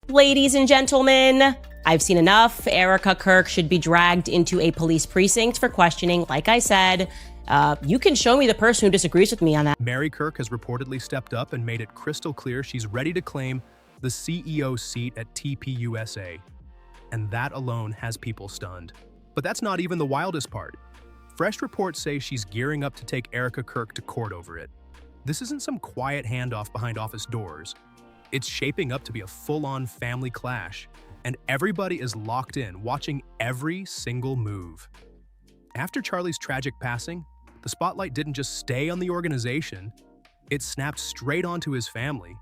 Ladies and gentlemen, I've seen enough. Erica Kirk should be dragged into a police precinct for questioning. Like I said, you can show me the person who disagrees with me on that. Mary Kirk has reportedly stepped up and made it crystal clear she's ready to claim the CEO seat at TPUSA. And that alone has people stunned. But that's not even the wildest part. Fresh reports say she's gearing up to take Erica Kirk to court over it. This isn't some quiet handoff behind office doors. It's shaping up to be a full-on family clash, and everybody is locked in, watching every single move. After Charlie's tragic passing, the spotlight didn't just stay on the organization, it snapped straight onto his family.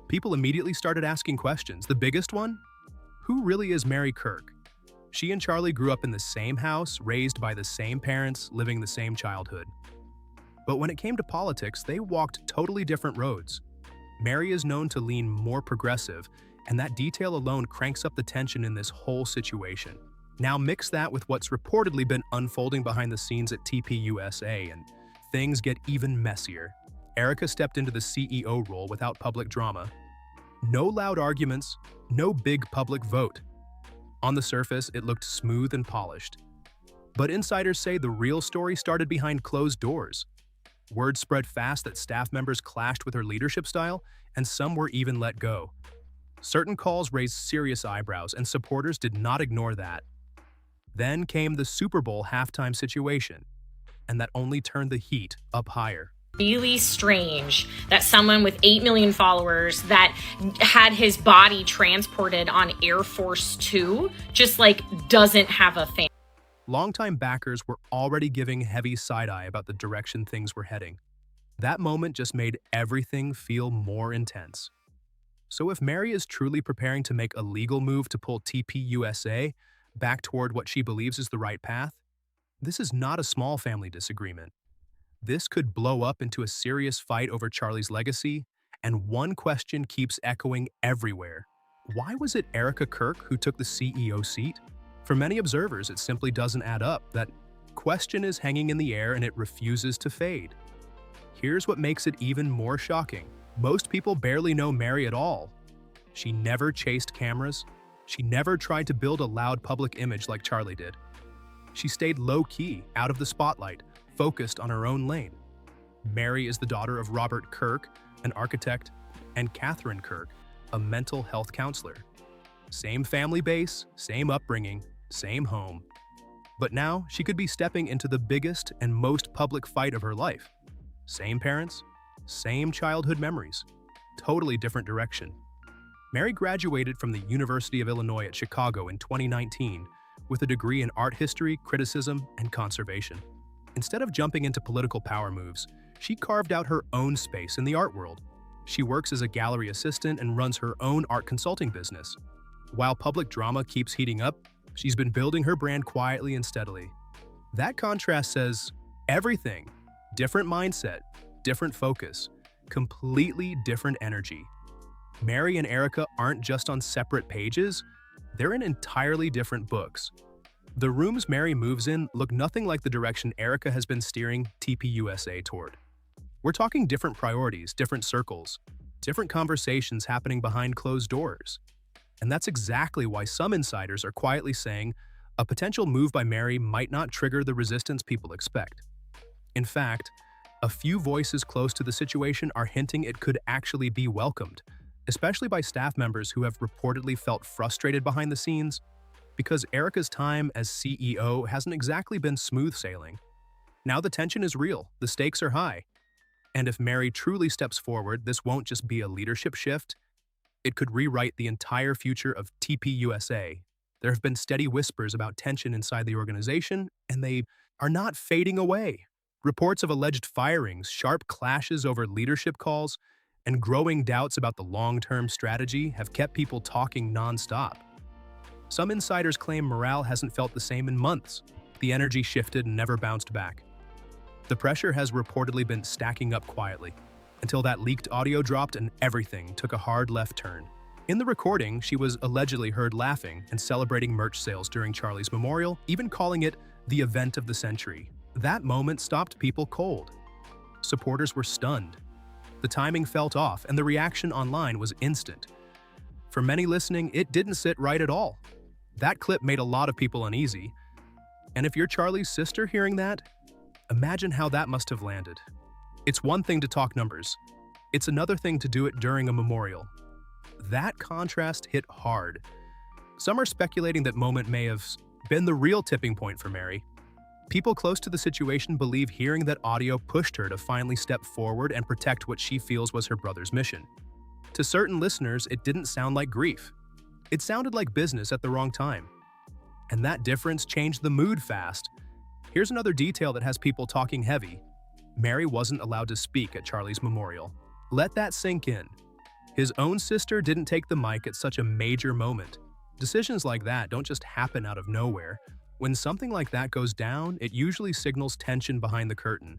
People immediately started asking questions. The biggest one? Who really is Mary Kirk? She and Charlie grew up in the same house, raised by the same parents, living the same childhood. But when it came to politics, they walked totally different roads. Mary is known to lean more progressive, and that detail alone cranks up the tension in this whole situation. Now mix that with what's reportedly been unfolding behind the scenes at TPUSA, and things get even messier. Erica stepped into the CEO role without public drama. No loud arguments, no big public vote. On the surface, it looked smooth and polished. But insiders say the real story started behind closed doors. Word spread fast that staff members clashed with her leadership style, and some were even let go. Certain calls raised serious eyebrows, and supporters did not ignore that. Then came the Super Bowl halftime situation, and that only turned the heat up higher. Really strange that someone with 8 million followers that had his body transported on Air Force 2 just doesn't have a fan. Longtime backers were already giving heavy side-eye about the direction things were heading. That moment just made everything feel more intense. So if Mary is truly preparing to make a legal move to pull TPUSA back toward what she believes is the right path, this is not a small family disagreement. This could blow up into a serious fight over Charlie's legacy, and one question keeps echoing everywhere. Why was it Erica Kirk who took the CEO seat? For many observers, it simply doesn't add up. That question is hanging in the air and it refuses to fade. Here's what makes it even more shocking. Most people barely know Mary at all. She never chased cameras. She never tried to build a loud public image like Charlie did. She stayed low-key, out of the spotlight, focused on her own lane. Mary is the daughter of Robert Kirk, an architect, and Catherine Kirk, a mental health counselor. Same family base, same upbringing, same home. But now she could be stepping into the biggest and most public fight of her life. Same parents, same childhood memories, totally different direction. Mary graduated from the University of Illinois at Chicago in 2019 with a degree in art history, criticism, and conservation. Instead of jumping into political power moves, she carved out her own space in the art world. She works as a gallery assistant and runs her own art consulting business. While public drama keeps heating up, she's been building her brand quietly and steadily. That contrast says everything. Different mindset, different focus, completely different energy. Mary and Erica aren't just on separate pages, they're in entirely different books. The rooms Mary moves in look nothing like the direction Erica has been steering TPUSA toward. We're talking different priorities, different circles, different conversations happening behind closed doors. And that's exactly why some insiders are quietly saying a potential move by Mary might not trigger the resistance people expect. In fact, a few voices close to the situation are hinting it could actually be welcomed, especially by staff members who have reportedly felt frustrated behind the scenes, because Erica's time as CEO hasn't exactly been smooth sailing. Now the tension is real, the stakes are high. And if Mary truly steps forward, this won't just be a leadership shift, it could rewrite the entire future of TPUSA. There have been steady whispers about tension inside the organization, and they are not fading away. Reports of alleged firings, sharp clashes over leadership calls, and growing doubts about the long-term strategy have kept people talking non-stop. Some insiders claim morale hasn't felt the same in months. The energy shifted and never bounced back. The pressure has reportedly been stacking up quietly, until that leaked audio dropped and everything took a hard left turn. In the recording, she was allegedly heard laughing and celebrating merch sales during Charlie's memorial, even calling it the event of the century. That moment stopped people cold. Supporters were stunned. The timing felt off, and the reaction online was instant. For many listening, it didn't sit right at all. That clip made a lot of people uneasy. And if you're Charlie's sister hearing that, imagine how that must have landed. It's one thing to talk numbers. It's another thing to do it during a memorial. That contrast hit hard. Some are speculating that moment may have been the real tipping point for Mary. People close to the situation believe hearing that audio pushed her to finally step forward and protect what she feels was her brother's mission. To certain listeners, it didn't sound like grief. It sounded like business at the wrong time. And that difference changed the mood fast. Here's another detail that has people talking heavy. Mary wasn't allowed to speak at Charlie's memorial. Let that sink in. His own sister didn't take the mic at such a major moment. Decisions like that don't just happen out of nowhere. When something like that goes down, it usually signals tension behind the curtain.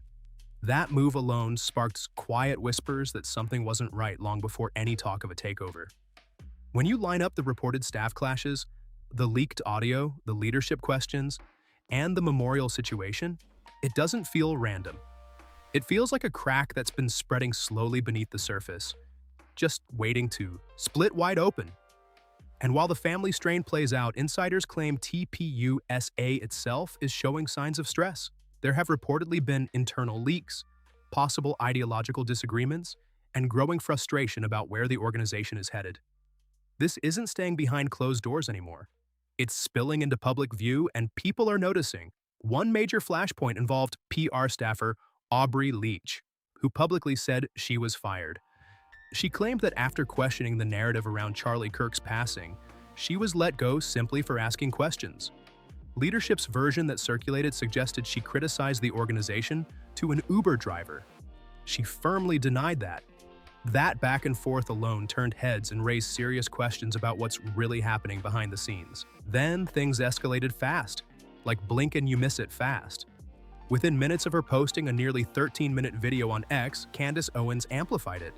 That move alone sparked quiet whispers that something wasn't right long before any talk of a takeover. When you line up the reported staff clashes, the leaked audio, the leadership questions, and the memorial situation, it doesn't feel random. It feels like a crack that's been spreading slowly beneath the surface, just waiting to split wide open. And while the family strain plays out, insiders claim TPUSA itself is showing signs of stress. There have reportedly been internal leaks, possible ideological disagreements, and growing frustration about where the organization is headed. This isn't staying behind closed doors anymore. It's spilling into public view, and people are noticing. One major flashpoint involved PR staffer Aubrey Leach, who publicly said she was fired. She claimed that after questioning the narrative around Charlie Kirk's passing, she was let go simply for asking questions. Leadership's version that circulated suggested she criticized the organization to an Uber driver. She firmly denied that. That back and forth alone turned heads and raised serious questions about what's really happening behind the scenes. Then things escalated fast, like blink and you miss it fast. Within minutes of her posting a nearly 13-minute video on X, Candace Owens amplified it.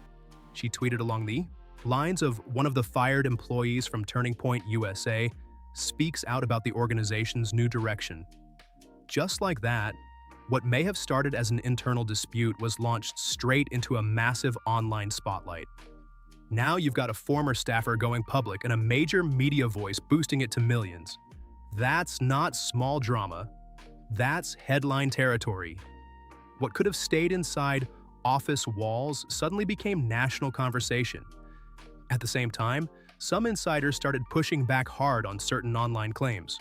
She tweeted along the lines of one of the fired employees from Turning Point USA speaks out about the organization's new direction. Just like that, what may have started as an internal dispute was launched straight into a massive online spotlight. Now you've got a former staffer going public and a major media voice boosting it to millions. That's not small drama. That's headline territory. What could have stayed inside office walls suddenly became national conversation. At the same time, some insiders started pushing back hard on certain online claims.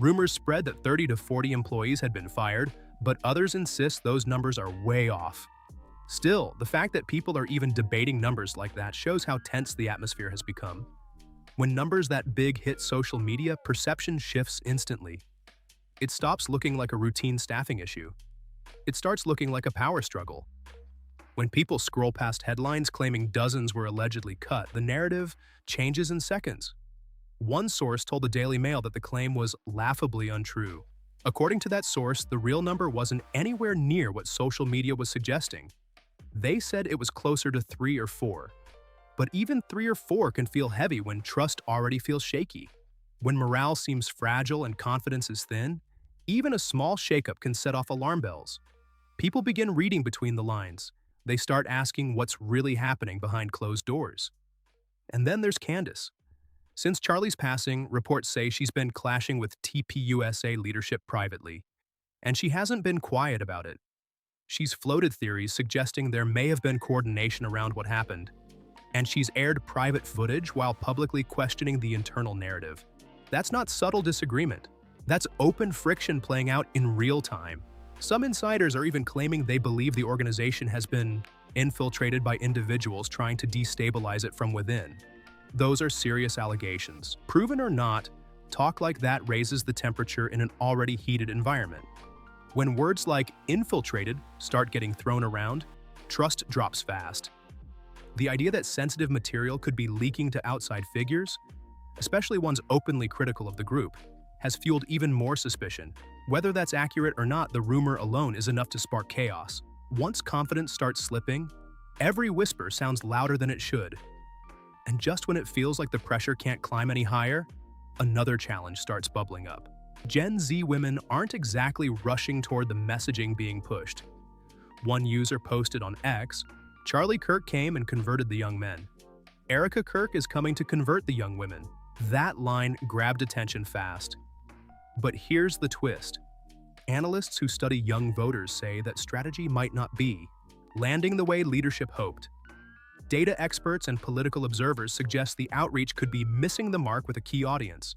Rumors spread that 30 to 40 employees had been fired, but others insist those numbers are way off. Still, the fact that people are even debating numbers like that shows how tense the atmosphere has become. When numbers that big hit social media, perception shifts instantly. It stops looking like a routine staffing issue. It starts looking like a power struggle. When people scroll past headlines claiming dozens were allegedly cut, the narrative changes in seconds. One source told the Daily Mail that the claim was laughably untrue. According to that source, the real number wasn't anywhere near what social media was suggesting. They said it was closer to 3 or 4. But even 3 or 4 can feel heavy when trust already feels shaky. When morale seems fragile and confidence is thin, even a small shakeup can set off alarm bells. People begin reading between the lines. They start asking what's really happening behind closed doors. And then there's Candace. Since Charlie's passing, reports say she's been clashing with TPUSA leadership privately, and she hasn't been quiet about it. She's floated theories suggesting there may have been coordination around what happened, and she's aired private footage while publicly questioning the internal narrative. That's not subtle disagreement. That's open friction playing out in real time. Some insiders are even claiming they believe the organization has been infiltrated by individuals trying to destabilize it from within. Those are serious allegations. Proven or not, talk like that raises the temperature in an already heated environment. When words like infiltrated start getting thrown around, trust drops fast. The idea that sensitive material could be leaking to outside figures, especially ones openly critical of the group, has fueled even more suspicion. Whether that's accurate or not, the rumor alone is enough to spark chaos. Once confidence starts slipping, every whisper sounds louder than it should. And just when it feels like the pressure can't climb any higher, another challenge starts bubbling up. Gen Z women aren't exactly rushing toward the messaging being pushed. One user posted on X, "Charlie Kirk came and converted the young men." Erica Kirk is coming to convert the young women. That line grabbed attention fast. But here's the twist. Analysts who study young voters say that strategy might not be landing the way leadership hoped. Data experts and political observers suggest the outreach could be missing the mark with a key audience.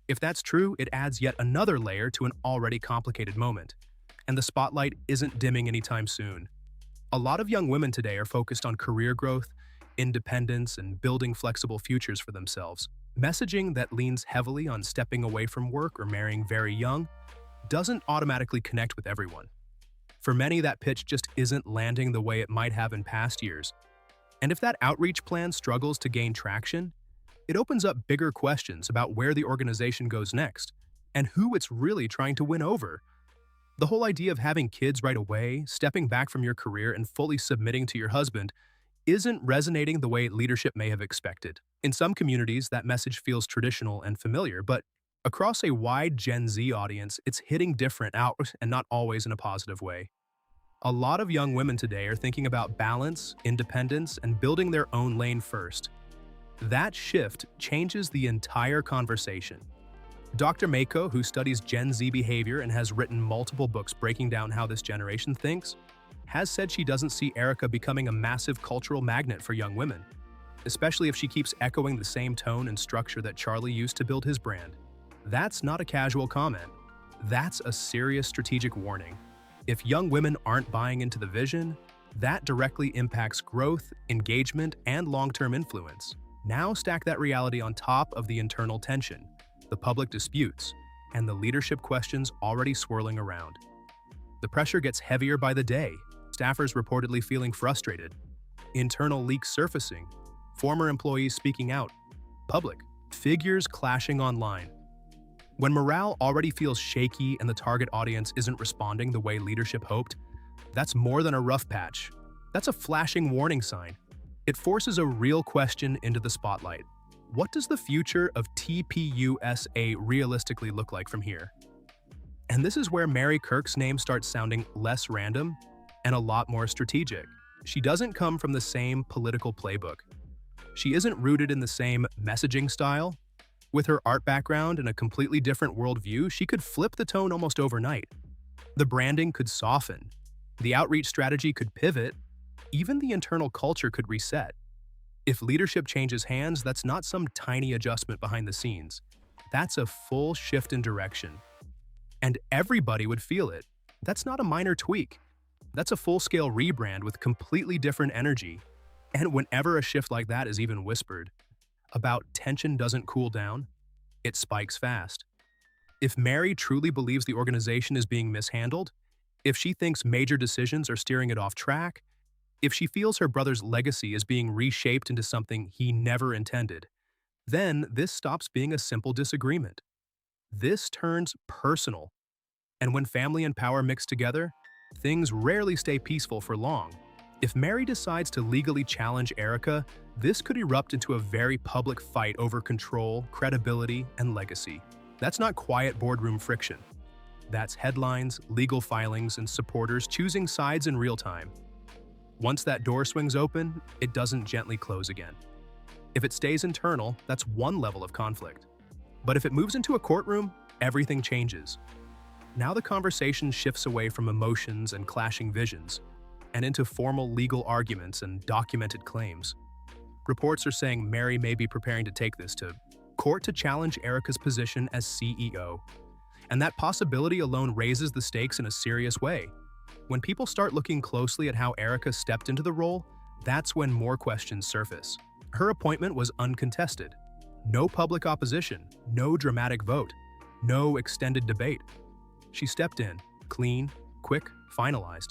If that's true, it adds yet another layer to an already complicated moment. And the spotlight isn't dimming anytime soon. A lot of young women today are focused on career growth, independence, and building flexible futures for themselves. Messaging that leans heavily on stepping away from work or marrying very young doesn't automatically connect with everyone. For many, that pitch just isn't landing the way it might have in past years. And if that outreach plan struggles to gain traction, it opens up bigger questions about where the organization goes next and who it's really trying to win over. The whole idea of having kids right away, stepping back from your career, and fully submitting to your husband isn't resonating the way leadership may have expected. In some communities, that message feels traditional and familiar, but across a wide Gen Z audience, it's hitting different out and not always in a positive way. A lot of young women today are thinking about balance, independence, and building their own lane first. That shift changes the entire conversation. Dr. Mako, who studies Gen Z behavior and has written multiple books breaking down how this generation thinks, has said she doesn't see Erica becoming a massive cultural magnet for young women, especially if she keeps echoing the same tone and structure that Charlie used to build his brand. That's not a casual comment. That's a serious strategic warning. If young women aren't buying into the vision, that directly impacts growth, engagement, and long-term influence. Now stack that reality on top of the internal tension, the public disputes, and the leadership questions already swirling around. The pressure gets heavier by the day, staffers reportedly feeling frustrated, internal leaks surfacing, former employees speaking out, public figures clashing online. When morale already feels shaky and the target audience isn't responding the way leadership hoped, that's more than a rough patch. That's a flashing warning sign. It forces a real question into the spotlight. What does the future of TPUSA realistically look like from here? And this is where Mary Kirk's name starts sounding less random and a lot more strategic. She doesn't come from the same political playbook. She isn't rooted in the same messaging style. With her art background and a completely different worldview, she could flip the tone almost overnight. The branding could soften. The outreach strategy could pivot. Even the internal culture could reset. If leadership changes hands, that's not some tiny adjustment behind the scenes. That's a full shift in direction. And everybody would feel it. That's not a minor tweak. That's a full-scale rebrand with completely different energy. And whenever a shift like that is even whispered about tension doesn't cool down, it spikes fast. If Mary truly believes the organization is being mishandled, if she thinks major decisions are steering it off track, if she feels her brother's legacy is being reshaped into something he never intended, then this stops being a simple disagreement. This turns personal. And when family and power mix together, things rarely stay peaceful for long. If Mary decides to legally challenge Erica, this could erupt into a very public fight over control, credibility, and legacy. That's not quiet boardroom friction. That's headlines, legal filings, and supporters choosing sides in real time. Once that door swings open, it doesn't gently close again. If it stays internal, that's one level of conflict. But if it moves into a courtroom, everything changes. Now the conversation shifts away from emotions and clashing visions, and into formal legal arguments and documented claims. Reports are saying Mary may be preparing to take this to court to challenge Erica's position as CEO. And that possibility alone raises the stakes in a serious way. When people start looking closely at how Erica stepped into the role, that's when more questions surface. Her appointment was uncontested. No public opposition, no dramatic vote, no extended debate. She stepped in, clean, quick, finalized.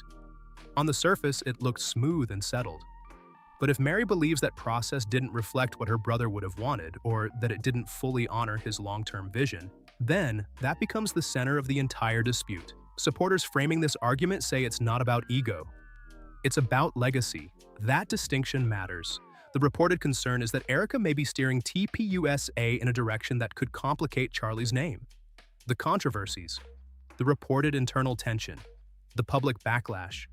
On the surface, it looked smooth and settled. But if Mary believes that process didn't reflect what her brother would have wanted, or that it didn't fully honor his long-term vision, then that becomes the center of the entire dispute. Supporters framing this argument say it's not about ego. It's about legacy. That distinction matters. The reported concern is that Erica may be steering TPUSA in a direction that could complicate Charlie's name. The controversies, the reported internal tension, the public backlash,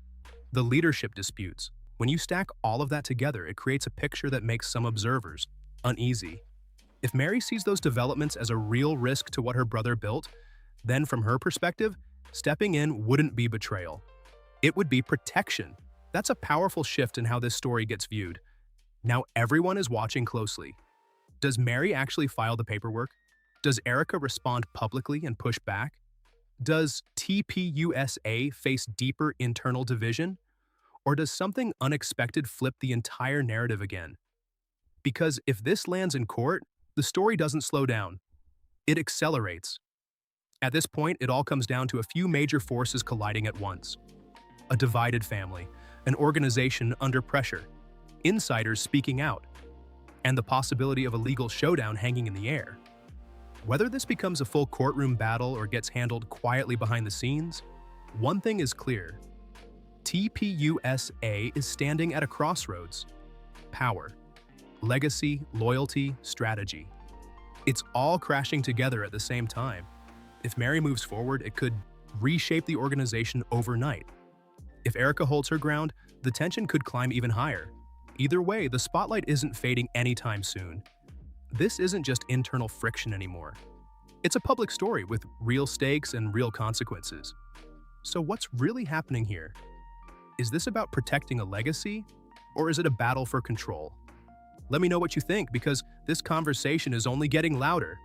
the leadership disputes. When you stack all of that together, it creates a picture that makes some observers uneasy. If Mary sees those developments as a real risk to what her brother built, then from her perspective, stepping in wouldn't be betrayal. It would be protection. That's a powerful shift in how this story gets viewed. Now everyone is watching closely. Does Mary actually file the paperwork? Does Erica respond publicly and push back? Does TPUSA face deeper internal division? Or does something unexpected flip the entire narrative again? Because if this lands in court, the story doesn't slow down. It accelerates. At this point, it all comes down to a few major forces colliding at once. A divided family, an organization under pressure, insiders speaking out, and the possibility of a legal showdown hanging in the air. Whether this becomes a full courtroom battle or gets handled quietly behind the scenes, one thing is clear. TPUSA is standing at a crossroads. Power, legacy, loyalty, strategy. It's all crashing together at the same time. If Mary moves forward, it could reshape the organization overnight. If Erica holds her ground, the tension could climb even higher. Either way, the spotlight isn't fading anytime soon. This isn't just internal friction anymore. It's a public story with real stakes and real consequences. So what's really happening here? Is this about protecting a legacy, or is it a battle for control? Let me know what you think, because this conversation is only getting louder.